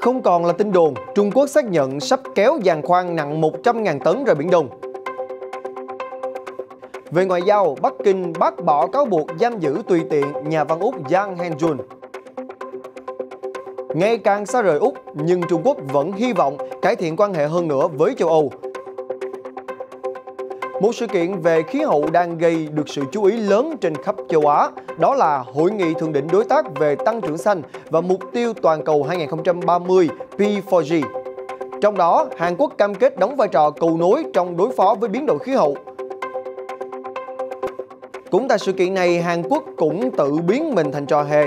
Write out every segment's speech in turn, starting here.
Không còn là tin đồn, Trung Quốc xác nhận sắp kéo giàn khoan nặng 100.000 tấn ra Biển Đông. Về ngoại giao, Bắc Kinh bác bỏ cáo buộc giam giữ tùy tiện nhà văn Úc Yang Henjun. Ngày càng xa rời Úc, nhưng Trung Quốc vẫn hy vọng cải thiện quan hệ hơn nữa với châu Âu. Một sự kiện về khí hậu đang gây được sự chú ý lớn trên khắp châu Á, đó là Hội nghị Thượng đỉnh Đối tác về Tăng trưởng xanh và Mục tiêu Toàn cầu 2030 P4G. Trong đó, Hàn Quốc cam kết đóng vai trò cầu nối trong đối phó với biến đổi khí hậu. Cũng tại sự kiện này, Hàn Quốc cũng tự biến mình thành trò hề,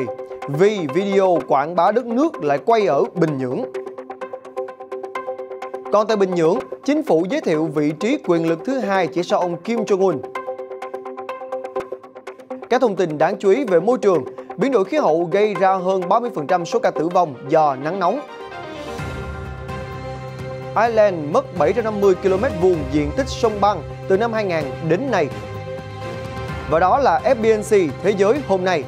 vì video quảng bá đất nước lại quay ở Bình Nhưỡng. Còn tại Bình Nhưỡng, chính phủ giới thiệu vị trí quyền lực thứ hai chỉ sau ông Kim Jong-un. Các thông tin đáng chú ý về môi trường, biến đổi khí hậu gây ra hơn 30% số ca tử vong do nắng nóng. Ireland mất 750 km² diện tích sông băng từ năm 2000 đến nay. Và đó là FBNC Thế giới hôm nay.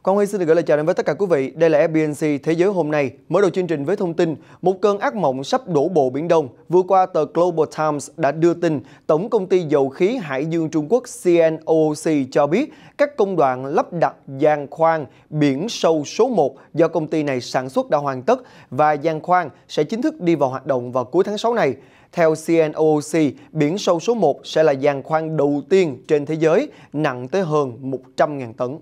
Quang Huy xin được gửi lời chào đến với tất cả quý vị. Đây là FBNC Thế giới hôm nay. Mở đầu chương trình với thông tin, một cơn ác mộng sắp đổ bộ Biển Đông. Vừa qua, tờ Global Times đã đưa tin Tổng công ty dầu khí Hải dương Trung Quốc CNOOC cho biết các công đoạn lắp đặt giàn khoan biển sâu số 1 do công ty này sản xuất đã hoàn tất và giàn khoan sẽ chính thức đi vào hoạt động vào cuối tháng 6 này. Theo CNOOC, biển sâu số 1 sẽ là giàn khoan đầu tiên trên thế giới, nặng tới hơn 100.000 tấn.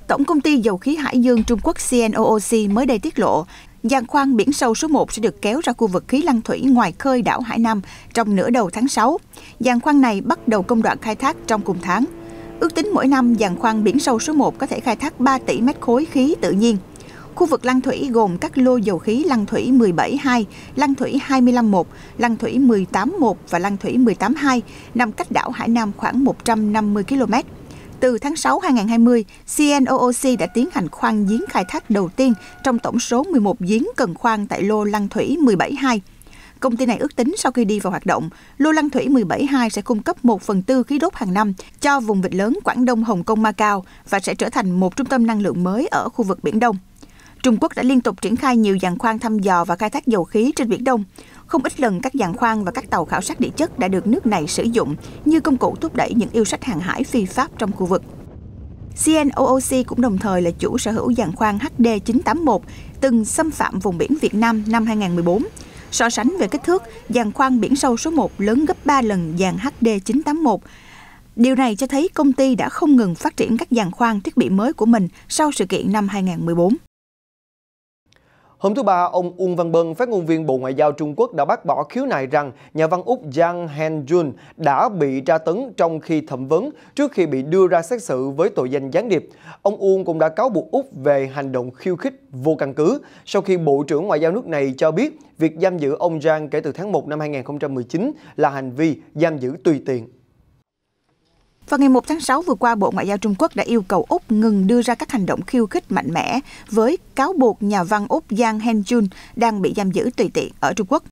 Tổng công ty dầu khí Hải dương Trung Quốc CNOOC mới đây tiết lộ, giàn khoan biển sâu số 1 sẽ được kéo ra khu vực khí lăng thủy ngoài khơi đảo Hải Nam trong nửa đầu tháng 6. Giàn khoan này bắt đầu công đoạn khai thác trong cùng tháng. Ước tính mỗi năm, giàn khoan biển sâu số 1 có thể khai thác 3 tỷ mét khối khí tự nhiên. Khu vực lăng thủy gồm các lô dầu khí lăng thủy 17-2, lăng thủy 25-1, lăng thủy 18-1 và lăng thủy 18-2, nằm cách đảo Hải Nam khoảng 150 km. Từ tháng 6 2020, CNOOC đã tiến hành khoan giếng khai thác đầu tiên trong tổng số 11 giếng cần khoan tại lô lăng thủy 17-2. Công ty này ước tính sau khi đi vào hoạt động, lô lăng thủy 17-2 sẽ cung cấp 1/4 khí đốt hàng năm cho vùng vịnh lớn Quảng Đông, Hồng Kông, Macau và sẽ trở thành một trung tâm năng lượng mới ở khu vực Biển Đông. Trung Quốc đã liên tục triển khai nhiều giàn khoan thăm dò và khai thác dầu khí trên Biển Đông. Không ít lần các giàn khoan và các tàu khảo sát địa chất đã được nước này sử dụng như công cụ thúc đẩy những yêu sách hàng hải phi pháp trong khu vực. CNOOC cũng đồng thời là chủ sở hữu giàn khoan HD981 từng xâm phạm vùng biển Việt Nam năm 2014. So sánh về kích thước, giàn khoan biển sâu số 1 lớn gấp 3 lần giàn HD981. Điều này cho thấy công ty đã không ngừng phát triển các giàn khoan thiết bị mới của mình sau sự kiện năm 2014. Hôm thứ Ba, ông Uông Văn Bân, phát ngôn viên Bộ Ngoại giao Trung Quốc đã bác bỏ khiếu nại rằng nhà văn Úc Yang Henjun đã bị tra tấn trong khi thẩm vấn trước khi bị đưa ra xét xử với tội danh gián điệp. Ông Uông cũng đã cáo buộc Úc về hành động khiêu khích vô căn cứ sau khi Bộ trưởng Ngoại giao nước này cho biết việc giam giữ ông Yang kể từ tháng 1 năm 2019 là hành vi giam giữ tùy tiện. Vào ngày 1 tháng 6 vừa qua, Bộ Ngoại giao Trung Quốc đã yêu cầu Úc ngừng đưa ra các hành động khiêu khích mạnh mẽ với cáo buộc nhà văn Úc Yang Henjun đang bị giam giữ tùy tiện ở Trung Quốc.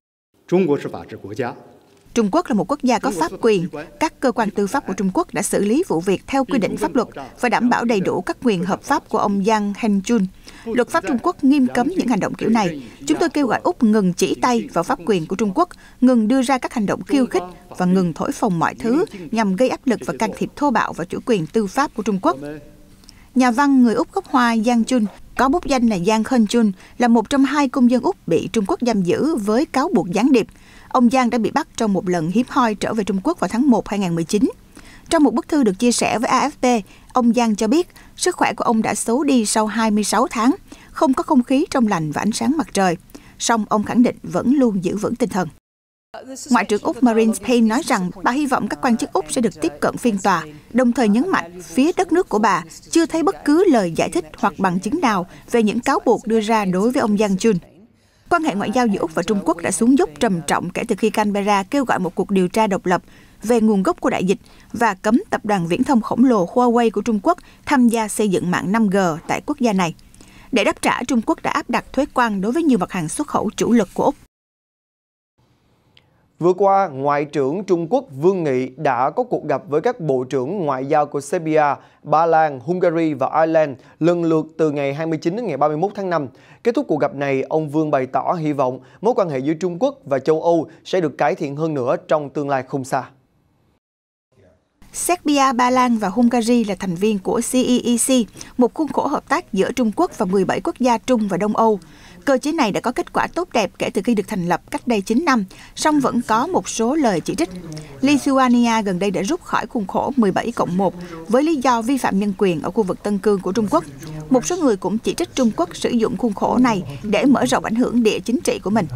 Trung Quốc là một quốc gia có pháp quyền. Các cơ quan tư pháp của Trung Quốc đã xử lý vụ việc theo quy định pháp luật và đảm bảo đầy đủ các quyền hợp pháp của ông Yang Henjun. Luật pháp Trung Quốc nghiêm cấm những hành động kiểu này. Chúng tôi kêu gọi Úc ngừng chỉ tay vào pháp quyền của Trung Quốc, ngừng đưa ra các hành động khiêu khích và ngừng thổi phồng mọi thứ nhằm gây áp lực và can thiệp thô bạo vào chủ quyền tư pháp của Trung Quốc. Nhà văn người Úc gốc Hoa Yang Jun, có bút danh là Yang Henjun, là một trong 2 công dân Úc bị Trung Quốc giam giữ với cáo buộc gián điệp. Ông Yang đã bị bắt trong một lần hiếm hoi trở về Trung Quốc vào tháng 1 2019. Trong một bức thư được chia sẻ với AFP, ông Yang cho biết sức khỏe của ông đã xấu đi sau 26 tháng, không có không khí trong lành và ánh sáng mặt trời. Song ông khẳng định vẫn luôn giữ vững tinh thần. Ngoại trưởng Úc Marine Le Pen nói rằng bà hy vọng các quan chức Úc sẽ được tiếp cận phiên tòa, đồng thời nhấn mạnh phía đất nước của bà chưa thấy bất cứ lời giải thích hoặc bằng chứng nào về những cáo buộc đưa ra đối với ông Yang Jun. Quan hệ ngoại giao giữa Úc và Trung Quốc đã xuống dốc trầm trọng kể từ khi Canberra kêu gọi một cuộc điều tra độc lập về nguồn gốc của đại dịch và cấm tập đoàn viễn thông khổng lồ Huawei của Trung Quốc tham gia xây dựng mạng 5G tại quốc gia này. Để đáp trả, Trung Quốc đã áp đặt thuế quan đối với nhiều mặt hàng xuất khẩu chủ lực của Úc. Vừa qua, Ngoại trưởng Trung Quốc Vương Nghị đã có cuộc gặp với các bộ trưởng ngoại giao của Serbia, Ba Lan, Hungary và Ireland lần lượt từ ngày 29 đến ngày 31 tháng 5. Kết thúc cuộc gặp này, ông Vương bày tỏ hy vọng mối quan hệ giữa Trung Quốc và châu Âu sẽ được cải thiện hơn nữa trong tương lai không xa. Serbia, Ba Lan và Hungary là thành viên của CEEC, một khuôn khổ hợp tác giữa Trung Quốc và 17 quốc gia Trung và Đông Âu. Cơ chế này đã có kết quả tốt đẹp kể từ khi được thành lập cách đây 9 năm, song vẫn có một số lời chỉ trích. Lithuania gần đây đã rút khỏi khuôn khổ 17+1 với lý do vi phạm nhân quyền ở khu vực Tân Cương của Trung Quốc. Một số người cũng chỉ trích Trung Quốc sử dụng khuôn khổ này để mở rộng ảnh hưởng địa chính trị của mình.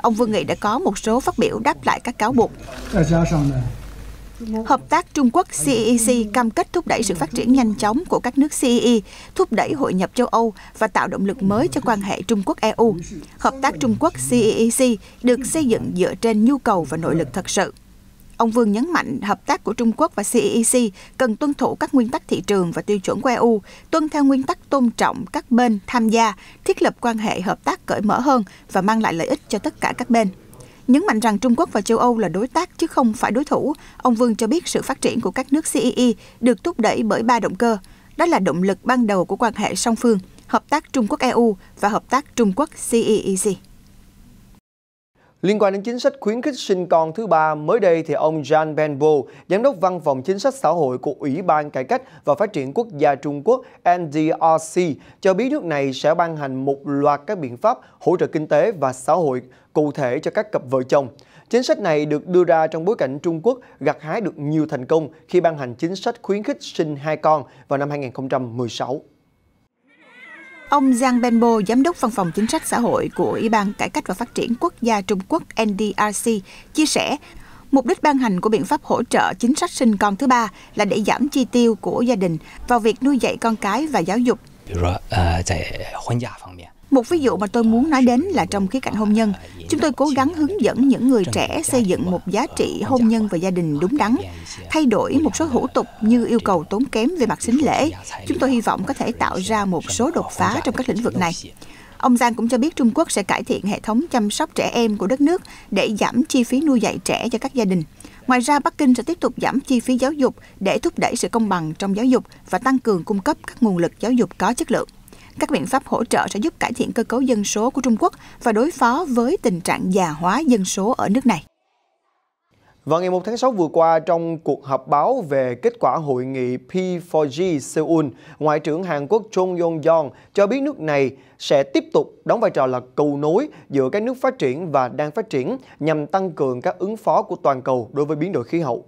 Ông Vương Nghị đã có một số phát biểu đáp lại các cáo buộc. Hợp tác Trung Quốc CEEC cam kết thúc đẩy sự phát triển nhanh chóng của các nước CEE, thúc đẩy hội nhập châu Âu và tạo động lực mới cho quan hệ Trung Quốc-EU. Hợp tác Trung Quốc CEEC được xây dựng dựa trên nhu cầu và nội lực thật sự. Ông Vương nhấn mạnh hợp tác của Trung Quốc và CEEC cần tuân thủ các nguyên tắc thị trường và tiêu chuẩn của EU, tuân theo nguyên tắc tôn trọng các bên tham gia, thiết lập quan hệ hợp tác cởi mở hơn và mang lại lợi ích cho tất cả các bên. Nhấn mạnh rằng Trung Quốc và châu Âu là đối tác chứ không phải đối thủ, ông Vương cho biết sự phát triển của các nước CEE được thúc đẩy bởi 3 động cơ. Đó là động lực ban đầu của quan hệ song phương, hợp tác Trung Quốc-EU và hợp tác Trung Quốc-CEEC. Liên quan đến chính sách khuyến khích sinh con thứ ba, mới đây thì ông Jan Benbo, Giám đốc Văn phòng Chính sách Xã hội của Ủy ban Cải cách và Phát triển Quốc gia Trung Quốc NDRC, cho biết nước này sẽ ban hành một loạt các biện pháp hỗ trợ kinh tế và xã hội cụ thể cho các cặp vợ chồng. Chính sách này được đưa ra trong bối cảnh Trung Quốc gặt hái được nhiều thành công khi ban hành chính sách khuyến khích sinh 2 con vào năm 2016. Ông Zhang Benbo, Giám đốc Văn phòng Chính sách Xã hội của Ủy ban Cải cách và Phát triển Quốc gia Trung Quốc NDRC, chia sẻ, mục đích ban hành của biện pháp hỗ trợ chính sách sinh con thứ ba là để giảm chi tiêu của gia đình vào việc nuôi dạy con cái và giáo dục. Một ví dụ mà tôi muốn nói đến là trong khía cạnh hôn nhân, chúng tôi cố gắng hướng dẫn những người trẻ xây dựng một giá trị hôn nhân và gia đình đúng đắn, thay đổi một số hủ tục như yêu cầu tốn kém về mặt sính lễ. Chúng tôi hy vọng có thể tạo ra một số đột phá trong các lĩnh vực này. Ông Giang cũng cho biết Trung Quốc sẽ cải thiện hệ thống chăm sóc trẻ em của đất nước để giảm chi phí nuôi dạy trẻ cho các gia đình. Ngoài ra, Bắc Kinh sẽ tiếp tục giảm chi phí giáo dục để thúc đẩy sự công bằng trong giáo dục và tăng cường cung cấp các nguồn lực giáo dục có chất lượng. Các biện pháp hỗ trợ sẽ giúp cải thiện cơ cấu dân số của Trung Quốc và đối phó với tình trạng già hóa dân số ở nước này. Vào ngày 1 tháng 6 vừa qua, trong cuộc họp báo về kết quả hội nghị P4G Seoul, Ngoại trưởng Hàn Quốc Chung Yong-yong cho biết nước này sẽ tiếp tục đóng vai trò là cầu nối giữa các nước phát triển và đang phát triển nhằm tăng cường các ứng phó của toàn cầu đối với biến đổi khí hậu.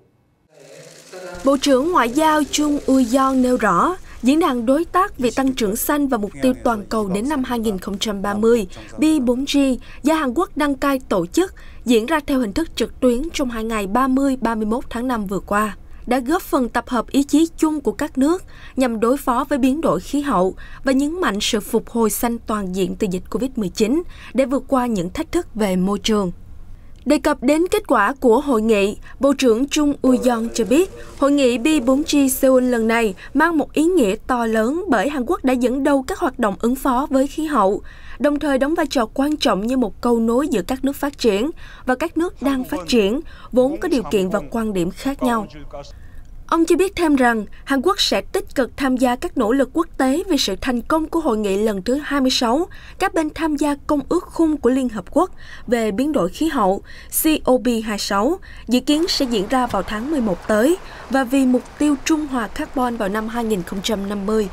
Bộ trưởng Ngoại giao Chung Eui-yong nêu rõ, Diễn đàn Đối tác vì Tăng trưởng xanh và Mục tiêu Toàn cầu đến năm 2030, P4G, do Hàn Quốc đăng cai tổ chức, diễn ra theo hình thức trực tuyến trong 2 ngày 30-31 tháng 5 vừa qua, đã góp phần tập hợp ý chí chung của các nước nhằm đối phó với biến đổi khí hậu và nhấn mạnh sự phục hồi xanh toàn diện từ dịch Covid-19 để vượt qua những thách thức về môi trường. Đề cập đến kết quả của hội nghị, Bộ trưởng Chung Eui-yong cho biết, hội nghị P4G Seoul lần này mang một ý nghĩa to lớn bởi Hàn Quốc đã dẫn đầu các hoạt động ứng phó với khí hậu, đồng thời đóng vai trò quan trọng như một cầu nối giữa các nước phát triển và các nước đang phát triển, vốn có điều kiện và quan điểm khác nhau. Ông cho biết thêm rằng, Hàn Quốc sẽ tích cực tham gia các nỗ lực quốc tế về sự thành công của hội nghị lần thứ 26, các bên tham gia Công ước Khung của Liên Hợp Quốc về biến đổi khí hậu COP26, dự kiến sẽ diễn ra vào tháng 11 tới, và vì mục tiêu trung hòa carbon vào năm 2050.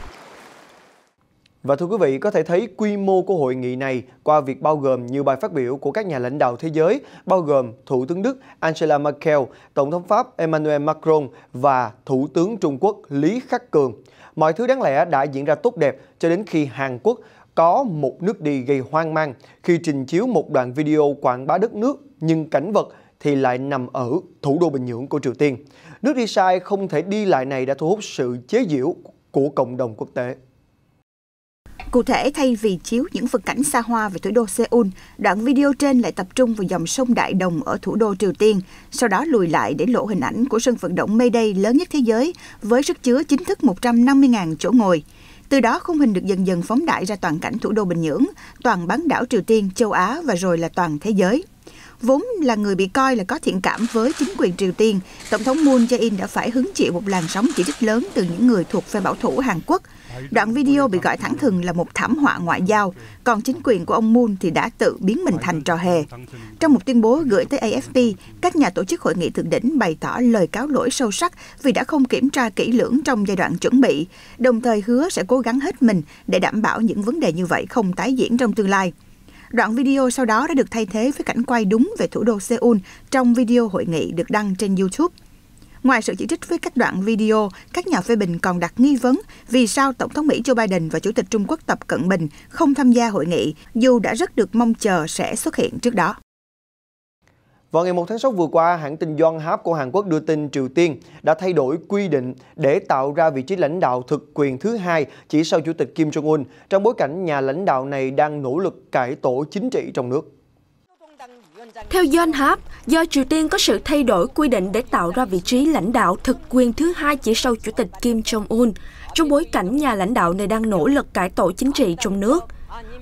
Và thưa quý vị, có thể thấy quy mô của hội nghị này qua việc bao gồm nhiều bài phát biểu của các nhà lãnh đạo thế giới, bao gồm Thủ tướng Đức Angela Merkel, Tổng thống Pháp Emmanuel Macron và Thủ tướng Trung Quốc Lý Khắc Cường. Mọi thứ đáng lẽ đã diễn ra tốt đẹp cho đến khi Hàn Quốc có một nước đi gây hoang mang khi trình chiếu một đoạn video quảng bá đất nước, nhưng cảnh vật thì lại nằm ở thủ đô Bình Nhưỡng của Triều Tiên. Nước đi sai không thể đi lại này đã thu hút sự chế giễu của cộng đồng quốc tế. Cụ thể, thay vì chiếu những phân cảnh xa hoa về thủ đô Seoul, đoạn video trên lại tập trung vào dòng sông Đại Đồng ở thủ đô Triều Tiên, sau đó lùi lại để lộ hình ảnh của sân vận động Mayday lớn nhất thế giới với sức chứa chính thức 150.000 chỗ ngồi. Từ đó, khung hình được dần dần phóng đại ra toàn cảnh thủ đô Bình Nhưỡng, toàn bán đảo Triều Tiên, châu Á và rồi là toàn thế giới. Vốn là người bị coi là có thiện cảm với chính quyền Triều Tiên, Tổng thống Moon Jae-in đã phải hứng chịu một làn sóng chỉ trích lớn từ những người thuộc phe bảo thủ Hàn Quốc. Đoạn video bị gọi thẳng thừng là một thảm họa ngoại giao, còn chính quyền của ông Moon thì đã tự biến mình thành trò hề. Trong một tuyên bố gửi tới AFP, các nhà tổ chức hội nghị thượng đỉnh bày tỏ lời cáo lỗi sâu sắc vì đã không kiểm tra kỹ lưỡng trong giai đoạn chuẩn bị, đồng thời hứa sẽ cố gắng hết mình để đảm bảo những vấn đề như vậy không tái diễn trong tương lai. Đoạn video sau đó đã được thay thế với cảnh quay đúng về thủ đô Seoul trong video hội nghị được đăng trên YouTube. Ngoài sự chỉ trích với các đoạn video, các nhà phê bình còn đặt nghi vấn vì sao Tổng thống Mỹ Joe Biden và Chủ tịch Trung Quốc Tập Cận Bình không tham gia hội nghị, dù đã rất được mong chờ sẽ xuất hiện trước đó. Vào ngày 1 tháng 6 vừa qua, hãng tin Yonhap của Hàn Quốc đưa tin Triều Tiên đã thay đổi quy định để tạo ra vị trí lãnh đạo thực quyền thứ hai chỉ sau Chủ tịch Kim Jong-un, trong bối cảnh nhà lãnh đạo này đang nỗ lực cải tổ chính trị trong nước. Theo Yonhap, do Triều Tiên có sự thay đổi quy định để tạo ra vị trí lãnh đạo thực quyền thứ hai chỉ sau Chủ tịch Kim Jong-un, trong bối cảnh nhà lãnh đạo này đang nỗ lực cải tổ chính trị trong nước,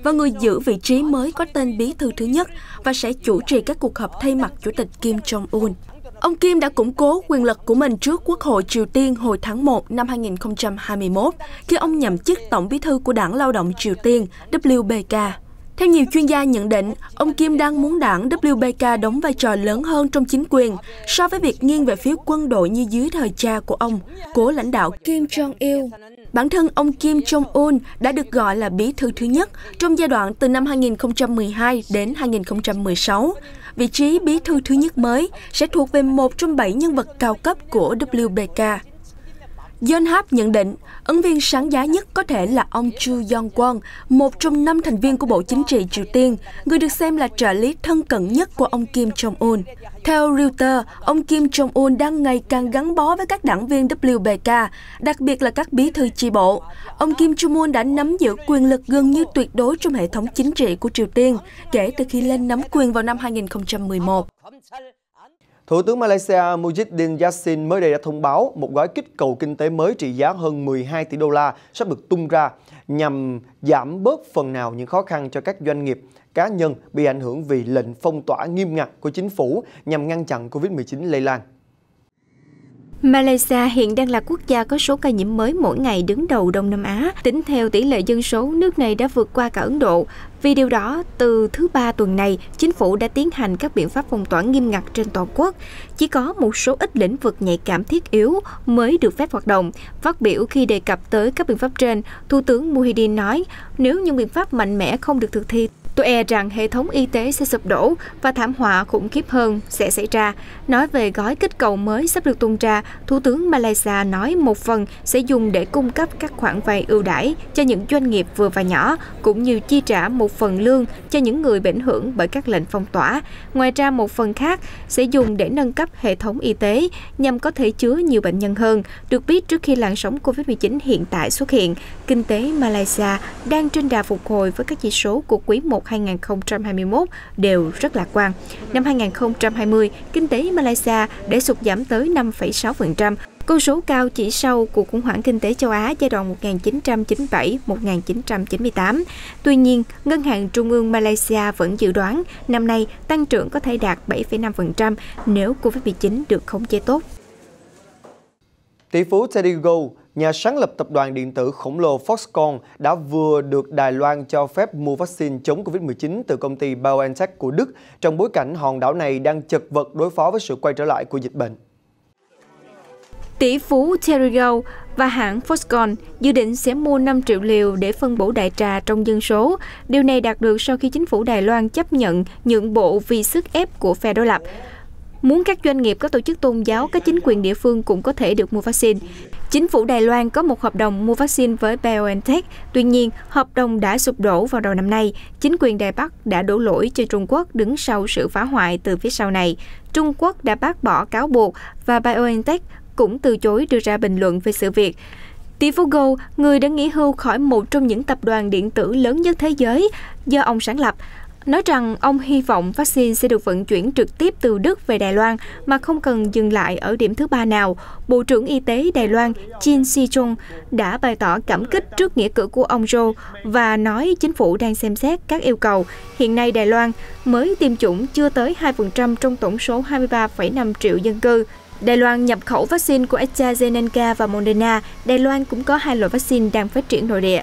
và người giữ vị trí mới có tên bí thư thứ nhất và sẽ chủ trì các cuộc họp thay mặt Chủ tịch Kim Jong-un. Ông Kim đã củng cố quyền lực của mình trước Quốc hội Triều Tiên hồi tháng 1 năm 2021, khi ông nhậm chức Tổng bí thư của Đảng Lao động Triều Tiên WPK. Theo nhiều chuyên gia nhận định, ông Kim đang muốn đảng WPK đóng vai trò lớn hơn trong chính quyền so với việc nghiêng về phía quân đội như dưới thời cha của ông, cố lãnh đạo Kim Jong-il. Bản thân ông Kim Jong-un đã được gọi là bí thư thứ nhất trong giai đoạn từ năm 2012 đến 2016. Vị trí bí thư thứ nhất mới sẽ thuộc về một trong 7 nhân vật cao cấp của WPK. Yonhap nhận định, ứng viên sáng giá nhất có thể là ông Chu Yong-kwon, một trong 5 thành viên của Bộ Chính trị Triều Tiên, người được xem là trợ lý thân cận nhất của ông Kim Jong-un. Theo Reuters, ông Kim Jong-un đang ngày càng gắn bó với các đảng viên WPK, đặc biệt là các bí thư chi bộ. Ông Kim Jong-un đã nắm giữ quyền lực gần như tuyệt đối trong hệ thống chính trị của Triều Tiên, kể từ khi lên nắm quyền vào năm 2011. Thủ tướng Malaysia Muhyiddin Yassin mới đây đã thông báo một gói kích cầu kinh tế mới trị giá hơn 12 tỷ đô la sắp được tung ra nhằm giảm bớt phần nào những khó khăn cho các doanh nghiệp, cá nhân bị ảnh hưởng vì lệnh phong tỏa nghiêm ngặt của chính phủ nhằm ngăn chặn Covid-19 lây lan. Malaysia hiện đang là quốc gia có số ca nhiễm mới mỗi ngày đứng đầu Đông Nam Á. Tính theo tỷ lệ dân số, nước này đã vượt qua cả Ấn Độ. Vì điều đó, từ thứ Ba tuần này, chính phủ đã tiến hành các biện pháp phong tỏa nghiêm ngặt trên toàn quốc. Chỉ có một số ít lĩnh vực nhạy cảm thiết yếu mới được phép hoạt động. Phát biểu khi đề cập tới các biện pháp trên, Thủ tướng Muhyiddin nói, nếu những biện pháp mạnh mẽ không được thực thi, tôi e rằng hệ thống y tế sẽ sụp đổ và thảm họa khủng khiếp hơn sẽ xảy ra. Nói về gói kích cầu mới sắp được tung ra, Thủ tướng Malaysia nói một phần sẽ dùng để cung cấp các khoản vay ưu đãi cho những doanh nghiệp vừa và nhỏ, cũng như chi trả một phần lương cho những người bị ảnh hưởng bởi các lệnh phong tỏa. Ngoài ra, một phần khác sẽ dùng để nâng cấp hệ thống y tế nhằm có thể chứa nhiều bệnh nhân hơn. Được biết, trước khi làn sóng Covid-19 hiện tại xuất hiện, kinh tế Malaysia đang trên đà phục hồi với các chỉ số của quý 1 2021 đều rất lạc quan. Năm 2020, kinh tế Malaysia đã sụt giảm tới 5,6%, con số cao chỉ sau cuộc khủng hoảng kinh tế châu Á giai đoạn 1997-1998. Tuy nhiên, Ngân hàng Trung ương Malaysia vẫn dự đoán năm nay tăng trưởng có thể đạt 7,5% nếu Covid-19 được khống chế tốt. Tỷ phú Teddy Gold, nhà sáng lập tập đoàn điện tử khổng lồ Foxconn, đã vừa được Đài Loan cho phép mua vaccine chống Covid-19 từ công ty BioNTech của Đức, trong bối cảnh hòn đảo này đang chật vật đối phó với sự quay trở lại của dịch bệnh. Tỷ phú Teddy Gold và hãng Foxconn dự định sẽ mua 5 triệu liều để phân bổ đại trà trong dân số. Điều này đạt được sau khi chính phủ Đài Loan chấp nhận nhượng bộ vì sức ép của phe đối lập. Muốn các doanh nghiệp, các tổ chức tôn giáo, các chính quyền địa phương cũng có thể được mua vaccine. Chính phủ Đài Loan có một hợp đồng mua vaccine với BioNTech, tuy nhiên hợp đồng đã sụp đổ vào đầu năm nay. Chính quyền Đài Bắc đã đổ lỗi cho Trung Quốc đứng sau sự phá hoại từ phía sau này. Trung Quốc đã bác bỏ cáo buộc và BioNTech cũng từ chối đưa ra bình luận về sự việc. Tỷ phú Gold, người đã nghỉ hưu khỏi một trong những tập đoàn điện tử lớn nhất thế giới do ông sáng lập, nói rằng ông hy vọng vaccine sẽ được vận chuyển trực tiếp từ Đức về Đài Loan mà không cần dừng lại ở điểm thứ ba nào. Bộ trưởng Y tế Đài Loan Jin Si-chung đã bày tỏ cảm kích trước nghĩa cử của ông Zhou và nói chính phủ đang xem xét các yêu cầu. Hiện nay Đài Loan mới tiêm chủng chưa tới 2% trong tổng số 23,5 triệu dân cư. Đài Loan nhập khẩu vaccine của AstraZeneca và Moderna. Đài Loan cũng có 2 loại vaccine đang phát triển nội địa.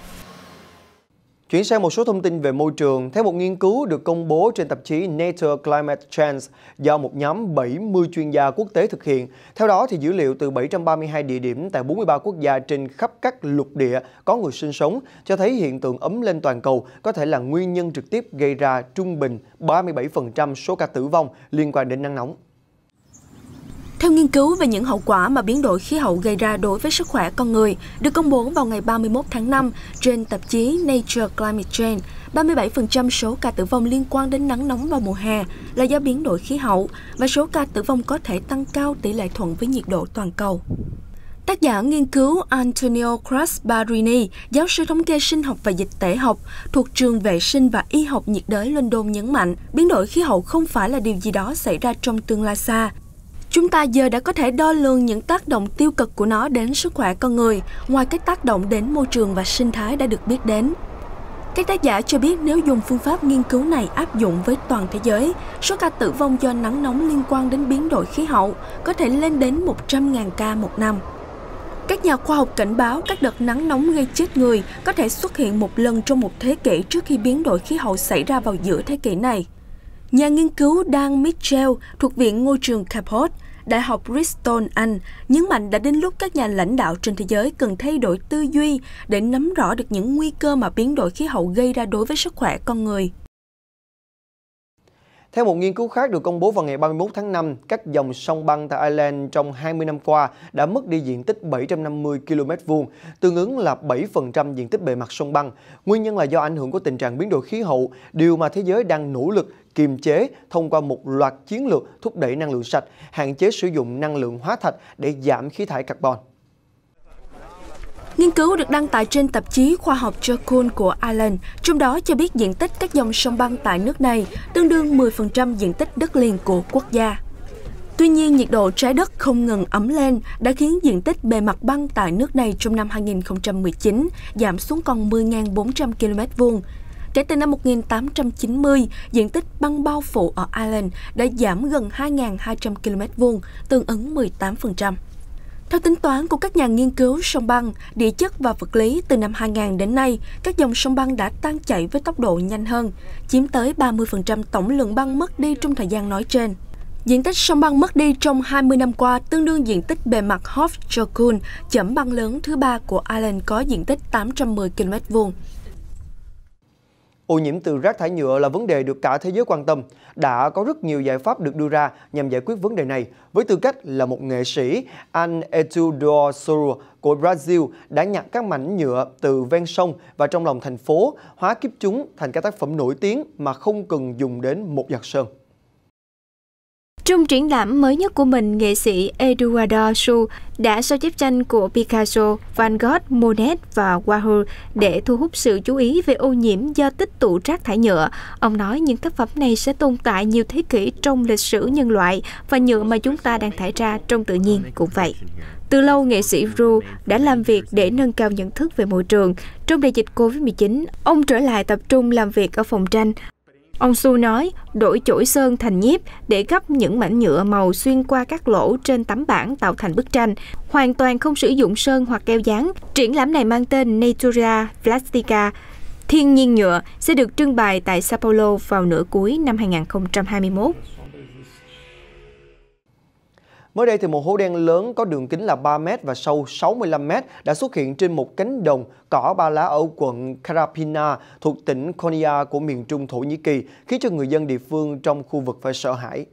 Chuyển sang một số thông tin về môi trường. Theo một nghiên cứu được công bố trên tạp chí Nature Climate Change do một nhóm 70 chuyên gia quốc tế thực hiện. Theo đó, thì dữ liệu từ 732 địa điểm tại 43 quốc gia trên khắp các lục địa có người sinh sống cho thấy hiện tượng ấm lên toàn cầu có thể là nguyên nhân trực tiếp gây ra trung bình 37% số ca tử vong liên quan đến nắng nóng. Theo nghiên cứu về những hậu quả mà biến đổi khí hậu gây ra đối với sức khỏe con người, được công bố vào ngày 31 tháng 5 trên tạp chí Nature Climate Change, 37% số ca tử vong liên quan đến nắng nóng vào mùa hè là do biến đổi khí hậu và số ca tử vong có thể tăng cao tỷ lệ thuận với nhiệt độ toàn cầu. Tác giả nghiên cứu Antonio Crasbarini, giáo sư thống kê sinh học và dịch tễ học thuộc trường vệ sinh và y học nhiệt đới London nhấn mạnh, biến đổi khí hậu không phải là điều gì đó xảy ra trong tương lai xa. Chúng ta giờ đã có thể đo lường những tác động tiêu cực của nó đến sức khỏe con người, ngoài các tác động đến môi trường và sinh thái đã được biết đến. Các tác giả cho biết nếu dùng phương pháp nghiên cứu này áp dụng với toàn thế giới, số ca tử vong do nắng nóng liên quan đến biến đổi khí hậu có thể lên đến 100.000 ca một năm. Các nhà khoa học cảnh báo các đợt nắng nóng gây chết người có thể xuất hiện một lần trong một thế kỷ trước khi biến đổi khí hậu xảy ra vào giữa thế kỷ này. Nhà nghiên cứu Dan Mitchell thuộc Viện Môi trường Cape, Đại học Bristol, Anh, nhấn mạnh đã đến lúc các nhà lãnh đạo trên thế giới cần thay đổi tư duy để nắm rõ được những nguy cơ mà biến đổi khí hậu gây ra đối với sức khỏe con người. Theo một nghiên cứu khác được công bố vào ngày 31 tháng 5, các dòng sông băng tại Ireland trong 20 năm qua đã mất đi diện tích 750 km², tương ứng là 7% diện tích bề mặt sông băng. Nguyên nhân là do ảnh hưởng của tình trạng biến đổi khí hậu, điều mà thế giới đang nỗ lực kiềm chế thông qua một loạt chiến lược thúc đẩy năng lượng sạch, hạn chế sử dụng năng lượng hóa thạch để giảm khí thải carbon. Nghiên cứu được đăng tải trên tạp chí khoa học Journal của Ireland, trong đó cho biết diện tích các dòng sông băng tại nước này tương đương 10% diện tích đất liền của quốc gia. Tuy nhiên, nhiệt độ trái đất không ngừng ấm lên đã khiến diện tích bề mặt băng tại nước này trong năm 2019 giảm xuống còn 10.400 km². Kể từ năm 1890, diện tích băng bao phủ ở Ireland đã giảm gần 2.200 km², tương ứng 18%. Theo tính toán của các nhà nghiên cứu sông băng, địa chất và vật lý, từ năm 2000 đến nay, các dòng sông băng đã tan chảy với tốc độ nhanh hơn, chiếm tới 30% tổng lượng băng mất đi trong thời gian nói trên. Diện tích sông băng mất đi trong 20 năm qua tương đương diện tích bề mặt Hoff Jockun, chẩm băng lớn thứ ba của Ireland có diện tích 810 km². Ô nhiễm từ rác thải nhựa là vấn đề được cả thế giới quan tâm. Đã có rất nhiều giải pháp được đưa ra nhằm giải quyết vấn đề này. Với tư cách là một nghệ sĩ, anh Eduardo Soru của Brazil đã nhặt các mảnh nhựa từ ven sông và trong lòng thành phố, hóa kiếp chúng thành các tác phẩm nổi tiếng mà không cần dùng đến một giọt sơn. Trong triển lãm mới nhất của mình, nghệ sĩ Eduardo Soru đã sao chép tranh của Picasso, Van Gogh, Monet và Warhol để thu hút sự chú ý về ô nhiễm do tích tụ rác thải nhựa. Ông nói những tác phẩm này sẽ tồn tại nhiều thế kỷ trong lịch sử nhân loại và nhựa mà chúng ta đang thải ra trong tự nhiên cũng vậy. Từ lâu, nghệ sĩ Ru đã làm việc để nâng cao nhận thức về môi trường. Trong đại dịch Covid-19, ông trở lại tập trung làm việc ở phòng tranh. Ông Su nói, đổi chổi sơn thành nhíp để gấp những mảnh nhựa màu xuyên qua các lỗ trên tấm bảng tạo thành bức tranh, hoàn toàn không sử dụng sơn hoặc keo dán. Triển lãm này mang tên Natura Plastica, thiên nhiên nhựa, sẽ được trưng bày tại Sao Paulo vào nửa cuối năm 2021. Mới đây thì một hố đen lớn có đường kính là 3 m và sâu 65 m đã xuất hiện trên một cánh đồng cỏ ba lá ở quận Karapina thuộc tỉnh Konya của miền Trung Thổ Nhĩ Kỳ, khiến cho người dân địa phương trong khu vực phải sợ hãi.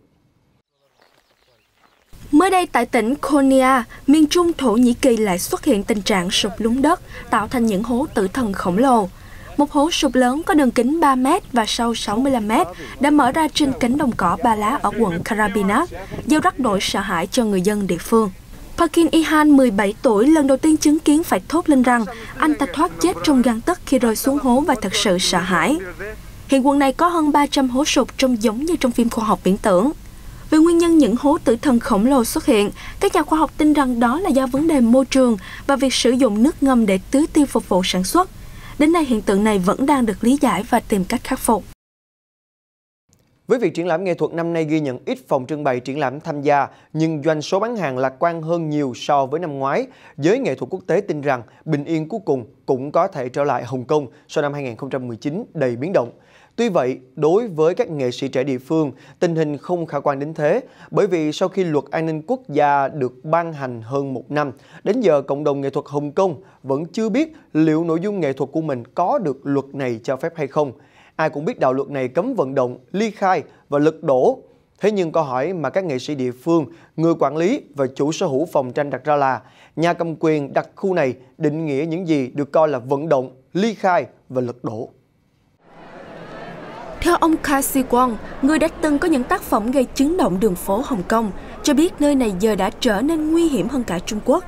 Mới đây tại tỉnh Konya, miền Trung Thổ Nhĩ Kỳ lại xuất hiện tình trạng sụt lún đất, tạo thành những hố tử thần khổng lồ. Một hố sụt lớn có đường kính 3 m và sâu 65 m đã mở ra trên cánh đồng cỏ ba lá ở quận Karapina, gieo rắc nỗi sợ hãi cho người dân địa phương. Parkin Ihan, 17 tuổi, lần đầu tiên chứng kiến phải thốt lên rằng anh ta thoát chết trong gang tấc khi rơi xuống hố và thật sự sợ hãi. Hiện quận này có hơn 300 hố sụt trông giống như trong phim khoa học viễn tưởng. Về nguyên nhân những hố tử thần khổng lồ xuất hiện, các nhà khoa học tin rằng đó là do vấn đề môi trường và việc sử dụng nước ngầm để tưới tiêu phục vụ sản xuất. Đến nay hiện tượng này vẫn đang được lý giải và tìm cách khắc phục. Với việc triển lãm nghệ thuật năm nay ghi nhận ít phòng trưng bày triển lãm tham gia, nhưng doanh số bán hàng lạc quan hơn nhiều so với năm ngoái. Giới nghệ thuật quốc tế tin rằng bình yên cuối cùng cũng có thể trở lại Hồng Kông sau năm 2019 đầy biến động. Tuy vậy, đối với các nghệ sĩ trẻ địa phương, tình hình không khả quan đến thế, bởi vì sau khi luật an ninh quốc gia được ban hành hơn một năm, đến giờ cộng đồng nghệ thuật Hồng Kông vẫn chưa biết liệu nội dung nghệ thuật của mình có được luật này cho phép hay không. Ai cũng biết đạo luật này cấm vận động, ly khai và lật đổ. Thế nhưng câu hỏi mà các nghệ sĩ địa phương, người quản lý và chủ sở hữu phòng tranh đặt ra là nhà cầm quyền đặc khu này định nghĩa những gì được coi là vận động, ly khai và lật đổ. Theo ông Casey Wong, người đã từng có những tác phẩm gây chấn động đường phố Hồng Kông, cho biết nơi này giờ đã trở nên nguy hiểm hơn cả Trung Quốc.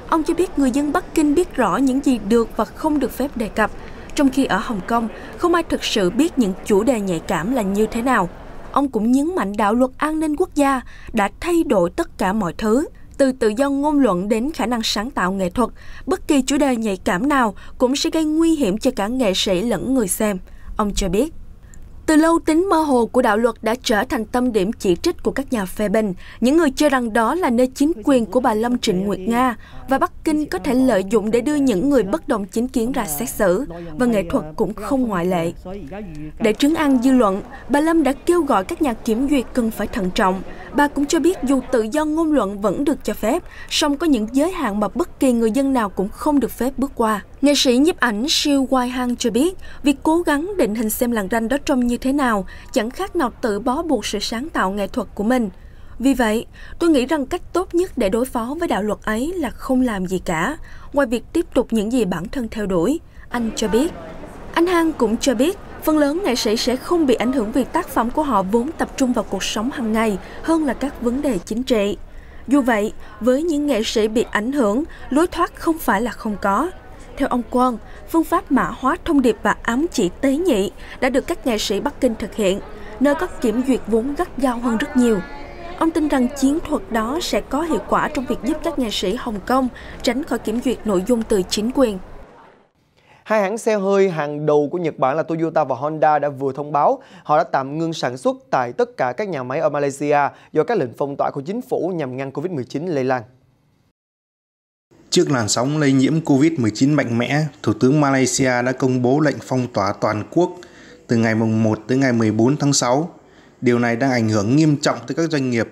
Ông cho biết người dân Bắc Kinh biết rõ những gì được và không được phép đề cập, trong khi ở Hồng Kông, không ai thực sự biết những chủ đề nhạy cảm là như thế nào. Ông cũng nhấn mạnh đạo luật an ninh quốc gia đã thay đổi tất cả mọi thứ, từ tự do ngôn luận đến khả năng sáng tạo nghệ thuật. Bất kỳ chủ đề nhạy cảm nào cũng sẽ gây nguy hiểm cho cả nghệ sĩ lẫn người xem, ông cho biết. Từ lâu, tính mơ hồ của đạo luật đã trở thành tâm điểm chỉ trích của các nhà phê bình, những người cho rằng đó là nơi chính quyền của bà Lâm Trịnh Nguyệt Nga và Bắc Kinh có thể lợi dụng để đưa những người bất đồng chính kiến ra xét xử, và nghệ thuật cũng không ngoại lệ. Để trấn an dư luận, bà Lâm đã kêu gọi các nhà kiểm duyệt cần phải thận trọng. Bà cũng cho biết dù tự do ngôn luận vẫn được cho phép, song có những giới hạn mà bất kỳ người dân nào cũng không được phép bước qua. Nghệ sĩ nhiếp ảnh Siêu Wai Hang cho biết, việc cố gắng định hình xem làn ranh đó trông như thế nào chẳng khác nào tự bó buộc sự sáng tạo nghệ thuật của mình. Vì vậy, tôi nghĩ rằng cách tốt nhất để đối phó với đạo luật ấy là không làm gì cả, ngoài việc tiếp tục những gì bản thân theo đuổi, anh cho biết. Anh Hang cũng cho biết, phần lớn nghệ sĩ sẽ không bị ảnh hưởng vì tác phẩm của họ vốn tập trung vào cuộc sống hàng ngày hơn là các vấn đề chính trị. Dù vậy, với những nghệ sĩ bị ảnh hưởng, lối thoát không phải là không có. Theo ông Quang, phương pháp mã hóa thông điệp và ám chỉ tế nhị đã được các nghệ sĩ Bắc Kinh thực hiện, nơi có kiểm duyệt vốn gắt gao hơn rất nhiều. Ông tin rằng chiến thuật đó sẽ có hiệu quả trong việc giúp các nghệ sĩ Hồng Kông tránh khỏi kiểm duyệt nội dung từ chính quyền. Hai hãng xe hơi hàng đầu của Nhật Bản là Toyota và Honda đã vừa thông báo họ đã tạm ngưng sản xuất tại tất cả các nhà máy ở Malaysia do các lệnh phong tỏa của chính phủ nhằm ngăn Covid-19 lây lan. Trước làn sóng lây nhiễm Covid-19 mạnh mẽ, Thủ tướng Malaysia đã công bố lệnh phong tỏa toàn quốc từ ngày 1 tới ngày 14 tháng 6. Điều này đang ảnh hưởng nghiêm trọng tới các doanh nghiệp.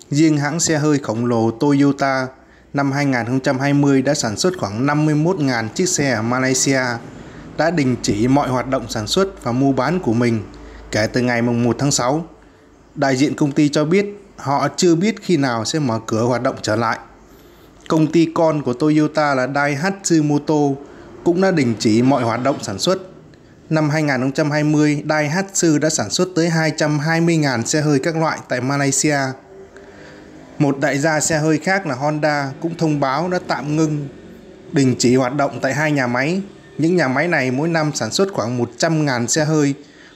Riêng hãng xe hơi khổng lồ Toyota năm 2020 đã sản xuất khoảng 51.000 chiếc xe ở Malaysia, đã đình chỉ mọi hoạt động sản xuất và mua bán của mình kể từ ngày 1 tháng 6. Đại diện công ty cho biết họ chưa biết khi nào sẽ mở cửa hoạt động trở lại. Công ty con của Toyota là Daihatsu Motor cũng đã đình chỉ mọi hoạt động sản xuất. Năm 2020, Daihatsu đã sản xuất tới 220.000 xe hơi các loại tại Malaysia. Một đại gia xe hơi khác là Honda cũng thông báo đã tạm ngưng, đình chỉ hoạt động tại hai nhà máy. Những nhà máy này mỗi năm sản xuất khoảng 100.000 xe hơi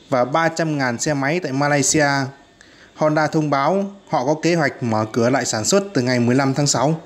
và 300.000 xe máy tại Malaysia. Honda thông báo họ có kế hoạch mở cửa lại sản xuất từ ngày 15 tháng 6.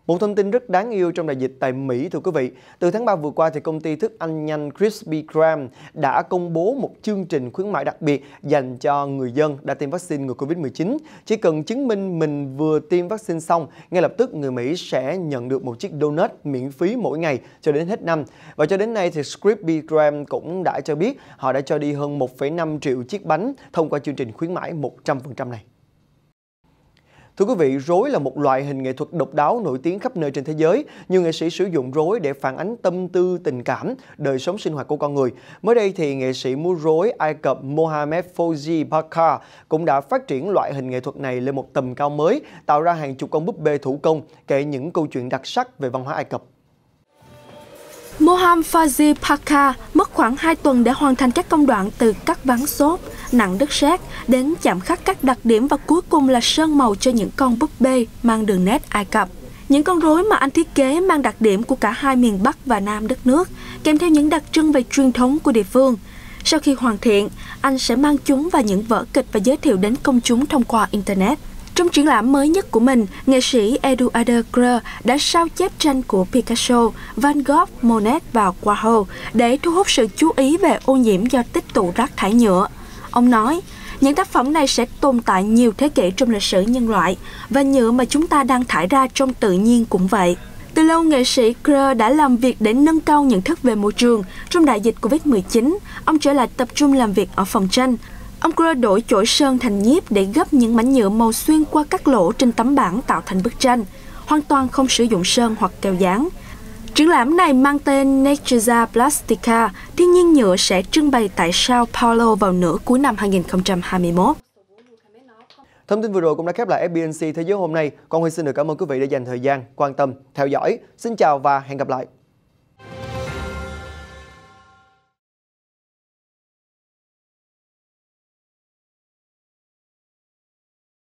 Một thông tin rất đáng yêu trong đại dịch tại Mỹ, thưa quý vị. Từ tháng 3 vừa qua, thì công ty thức ăn nhanh Krispy Kreme đã công bố một chương trình khuyến mãi đặc biệt dành cho người dân đã tiêm vaccine ngừa Covid-19. Chỉ cần chứng minh mình vừa tiêm vaccine xong, ngay lập tức người Mỹ sẽ nhận được một chiếc donut miễn phí mỗi ngày cho đến hết năm. Và cho đến nay, thì Krispy Kreme cũng đã cho biết họ đã cho đi hơn 1,5 triệu chiếc bánh thông qua chương trình khuyến mãi 100% này. Thưa quý vị, rối là một loại hình nghệ thuật độc đáo nổi tiếng khắp nơi trên thế giới. Nhiều nghệ sĩ sử dụng rối để phản ánh tâm tư, tình cảm, đời sống sinh hoạt của con người. Mới đây thì nghệ sĩ múa rối Ai Cập Mohamed Fouzi Bakar cũng đã phát triển loại hình nghệ thuật này lên một tầm cao mới, tạo ra hàng chục con búp bê thủ công kể những câu chuyện đặc sắc về văn hóa Ai Cập. Mohamed Fouzi Bakar mất khoảng 2 tuần để hoàn thành các công đoạn từ cắt ván xốp, nặng đất sét đến chạm khắc các đặc điểm và cuối cùng là sơn màu cho những con búp bê mang đường nét Ai Cập. Những con rối mà anh thiết kế mang đặc điểm của cả hai miền Bắc và Nam đất nước, kèm theo những đặc trưng về truyền thống của địa phương. Sau khi hoàn thiện, anh sẽ mang chúng vào những vở kịch và giới thiệu đến công chúng thông qua Internet. Trong triển lãm mới nhất của mình, nghệ sĩ Eduard Kreur đã sao chép tranh của Picasso, Van Gogh, Monet và Warhol để thu hút sự chú ý về ô nhiễm do tích tụ rác thải nhựa. Ông nói, những tác phẩm này sẽ tồn tại nhiều thế kỷ trong lịch sử nhân loại, và nhựa mà chúng ta đang thải ra trong tự nhiên cũng vậy. Từ lâu, nghệ sĩ Kreur đã làm việc để nâng cao nhận thức về môi trường. Trong đại dịch Covid-19, ông trở lại tập trung làm việc ở phòng tranh. Ông Kreur đổi chổi sơn thành nhíp để gấp những mảnh nhựa màu xuyên qua các lỗ trên tấm bảng tạo thành bức tranh, hoàn toàn không sử dụng sơn hoặc keo dán. Triển lãm này mang tên Natura Plastica, thiên nhiên nhựa, sẽ trưng bày tại Sao Paulo vào nửa cuối năm 2021. Thông tin vừa rồi cũng đã khép lại FBNC Thế giới hôm nay. Con Huy xin được cảm ơn quý vị đã dành thời gian quan tâm theo dõi. Xin chào và hẹn gặp lại.